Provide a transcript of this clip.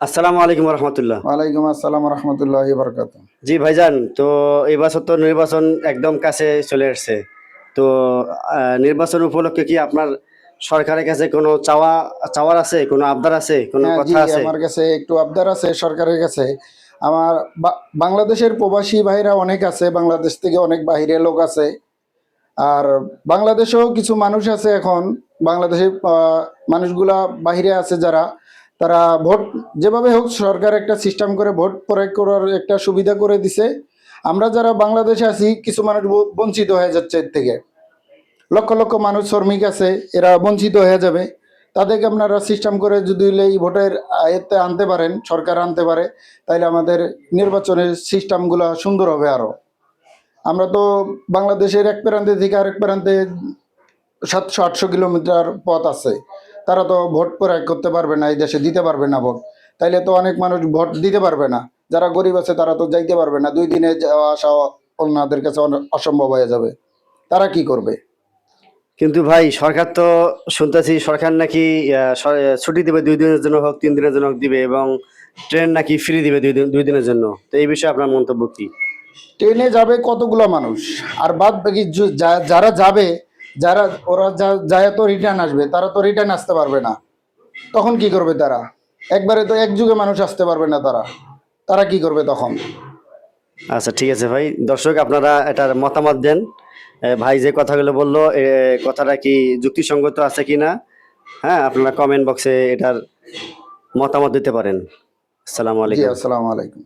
আসসালামু আলাইকুম রহমতুল্লাহ। ওয়ালাইকুম আসসালাম রহমতুল্লাহি বারাকাতুহু। জি ভাইজান, তো এই বছর তো নির্বাচন একদম কাছে চলে আসছে। তো নির্বাচন উপলক্ষে কি আপনার সরকারের কাছে কোনো চাওয়ার আছে, কোনো আবদার আছে, কোনো হ্যাঁ জি, কথা আছে? আমার কাছে একটু আবদার আছে সরকারের কাছে। আমার বাংলাদেশের প্রবাসী ভাইরা অনেক আছে, বাংলাদেশ থেকে অনেক বাইরে লোক আছে। আর বাংলাদেশেও কিছু মানুষ আছে এখন, বাংলাদেশের মানুষগুলা বাইরে আছে যারা, তারা ভোট যেভাবে হোক সরকার একটা সিস্টেম করে ভোট প্রয়োগ করার একটা সুবিধা করে দিছে। আমরা যারা বাংলাদেশে আছি কিছু মানুষ বঞ্চিত হয়ে যাচ্ছে এর থেকে। লক্ষ লক্ষ মানুষ শ্রমিক আছে, এরা বঞ্চিত হয়ে যাবে। তাদেরকে আপনারা সিস্টেম করে যদি এই ভোটের আয়ত্তে আনতে পারেন, সরকার আনতে পারে, তাইলে আমাদের নির্বাচনের সিস্টেমগুলো সুন্দর হবে আরো। আমরা তো বাংলাদেশের এক প্রান্তে থেকে আরেক প্রান্তে 700-800 কিলোমিটার পথ আছে। তারা তো ভোট প্রয়োগ করতে পারবে না, এই দেশে দিতে পারবে না ভোট। তাইলে তো অনেক মানুষ ভোট দিতে পারবে না। যারা গরিব আছে তারা তো যাইতে পারবে না, 2 দিনে যাওয়া আসা ওনাদের কাছে অসম্ভব হয়ে যাবে। তারা কি করবে? কিন্তু ভাই সরকার তো শুনতেছি সরকার নাকি ছুটি দিবে 2 দিনের জন্য হোক 3 দিনের জন্য হোক দিবে, এবং ট্রেন নাকি ফ্রি দিবে 2 দিনের জন্য। তো এই বিষয়ে আপনার মন্তব্য কি? ট্রেনে যাবে কতগুলো মানুষ, আর বাদ বাকি যারা যাবে, যারা ওরা যায় তো রিটার্ন আসবে, তারা তো রিটার্ন আসতে পারবে না। তখন কি করবে তারা? একবারে তো এক যুগে মানুষ আসতে পারবে না, তারা তারা কি করবে তখন? আচ্ছা ঠিক আছে ভাই, দর্শক আপনারা এটার মতামত দেন। ভাই যে কথাগুলো বললো, কথাটা কি যুক্তিসঙ্গত আছে কিনা? হ্যাঁ, আপনারা কমেন্ট বক্সে এটার মতামত দিতে পারেন। আসসালামু জি, আলাইকুম। আসসালামু আলাইকুম।